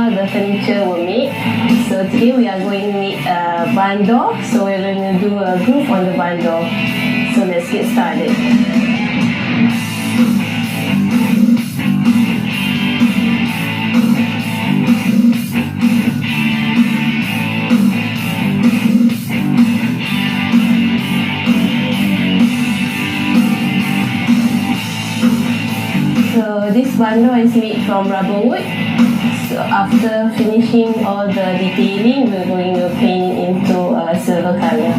how the furniture were made. So today we are going to make a barn door. So we're going to do a groove on the barn door. So let's get started. So this barn door is made from rubber wood. So after finishing all the detailing, we're going to paint it into a silver color.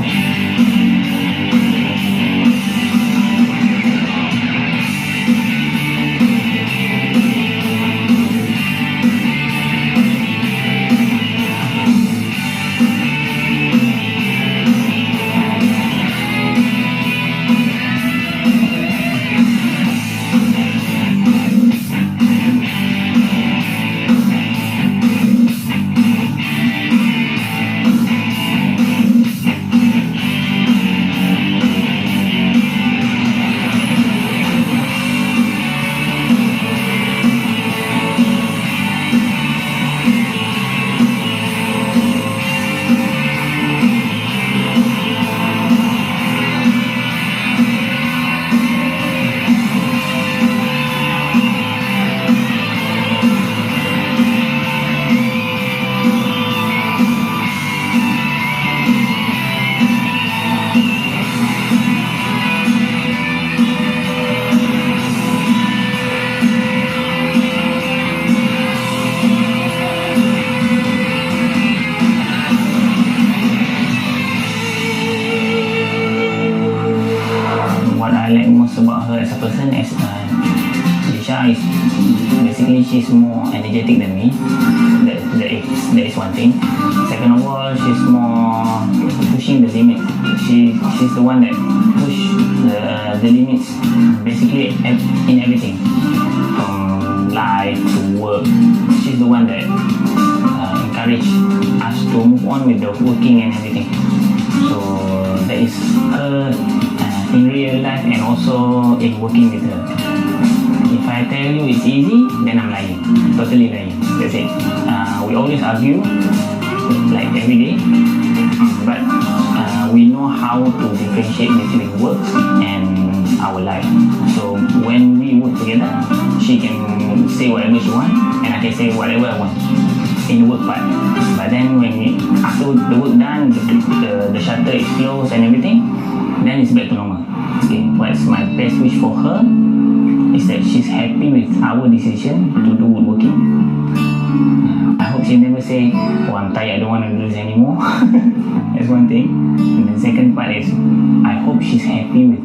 I like most about her as a person as Disha is basically she's more energetic than me. That is one thing. Second of all, she's more pushing the limit. She's the one that push the limits basically in everything from life to work. She's the one that encourage us to move on with the working and everything. So that is her in real life and also in working with her. If I tell you it's easy, then I'm lying. Totally lying. That's it. We always argue, like every day, but we know how to differentiate between work and our life. So when we work together, she can say whatever she wants and I can say whatever I want in the work part. But then after the work done, the shutter is closed and everything, then it's back to normal. Okay, what's my best wish for her is that she's happy with our decision to do woodworking. I hope she never say, oh I'm tired, I don't want to do this anymore. That's one thing. And the second part is, I hope she's happy with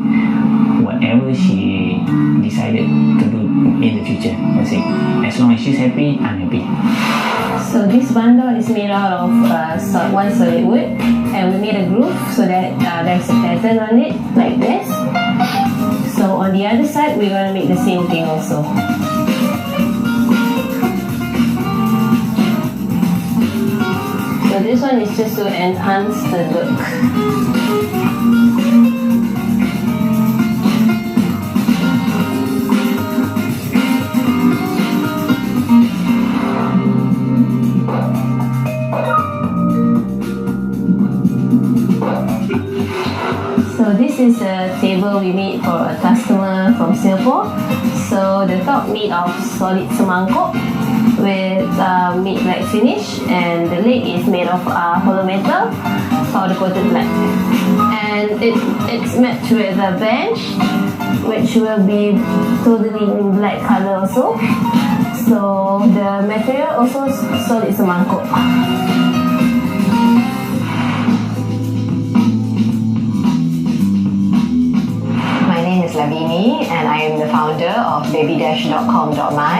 whatever she decided to do in the future. That's it. As long as she's happy, I'm happy. So this barn door is made out of one solid wood, and we made a groove so that there's a pattern on it like this. So on the other side, we're going to make the same thing also. So this one is just to enhance the look. So this is a table we made for a customer from Singapore. So the top made of solid semangkuk with matte black finish, and the leg is made of hollow metal powder coated black, and it's matched with a bench which will be totally in black color also. So the material also solid semangkuk. Lavini, and I am the founder of baby-.com.my.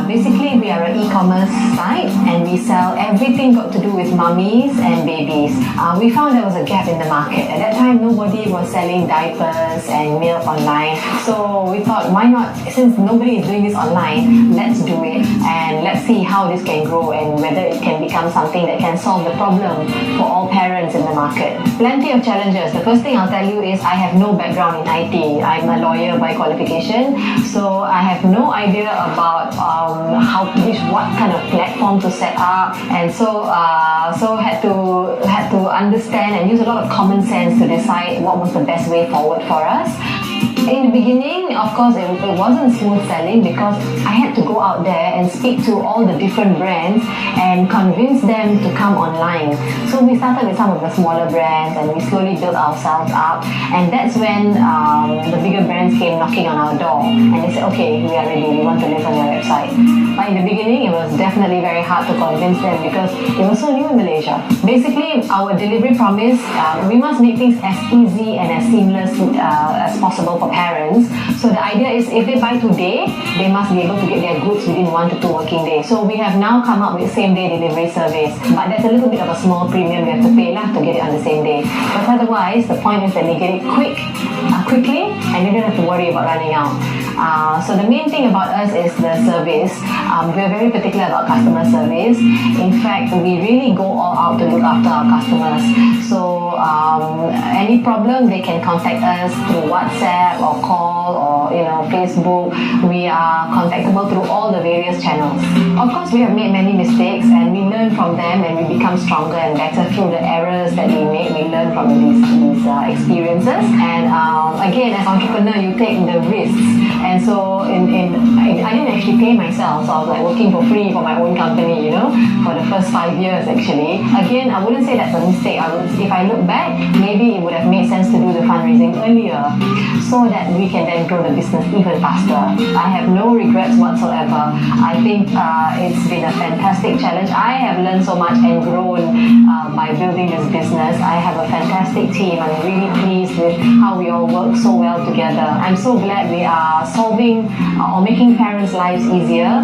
Basically, we are an e-commerce site and we sell everything got to do with mummies and babies. We found there was a gap in the market. At that time, nobody was selling diapers and milk online. So we thought, why not? Since nobody is doing this online, let's do it and let's see how this can grow and whether it can become something that can solve the problem for all parents in the market. Plenty of challenges. The first thing I'll tell you is I have no background in IT. I'm am a lawyer by qualification, so I have no idea about what kind of platform to set up, and so had to understand and use a lot of common sense to decide what was the best way forward for us. In the beginning, of course, it wasn't smooth selling because I had to go out there and speak to all the different brands and convince them to come online. So we started with some of the smaller brands and we slowly built ourselves up. And that's when the bigger brands came knocking on our door and they said, okay, we are ready, we want to list on your website. But in the beginning, it was definitely very hard to convince them because it was so new in Malaysia. Basically, our delivery promise, we must make things as easy and as seamless as possible for parents. So the idea is if they buy today, they must be able to get their goods within 1 to 2 working days. So we have now come up with same day delivery service, but that's a little bit of a small premium we have to pay to get it on the same day. But otherwise, the point is that they get it quickly, and they don't have to worry about running out. So the main thing about us is the service. We're very particular about customer service. In fact, we really go all out to look after our customers. So any problem, they can contact us through WhatsApp or call or Facebook. We are contactable through all the various channels. Of course, we have made many mistakes and we learn from them and we become stronger and better through the errors that we make. We learn from these experiences. And again, as entrepreneur, you take the risks. And so I didn't actually pay myself, so I was like working for free for my own company, for the first 5 years actually. Again, I wouldn't say that's a mistake. If I look back, maybe it would have made sense to do the fundraising earlier so that we can then grow the business even faster. I have no regrets whatsoever. I think it's been a fantastic challenge. I have learned so much and grown by building this business. I have a fantastic team. I'm really pleased with how we all work so well together. I'm so glad we are solving or making parents' lives easier.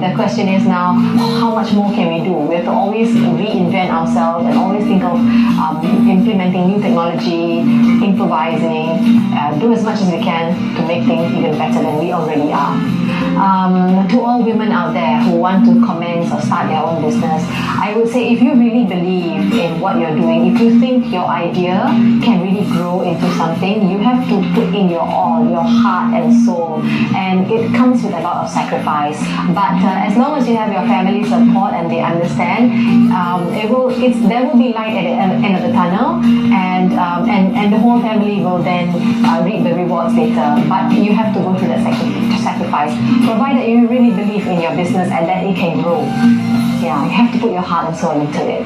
The question is now, how much more can we do? We have to always reinvent ourselves and always think of implementing new technology, improvising, do as much as we can to make things even better than we already are. To all women out there who want to commence or start their own business, I would say if you really believe in what you're doing, if you think your idea can really grow into something, you have to put in your all, your heart and soul, and it comes with a lot of sacrifice. But as long as you have your family support and they understand, there will be light at the end of the tunnel, and the whole family will then reap the rewards later. But you have to go through that sacrifice, provided you really believe in your business and that it can grow. Yeah, you have to put your heart and soul into it.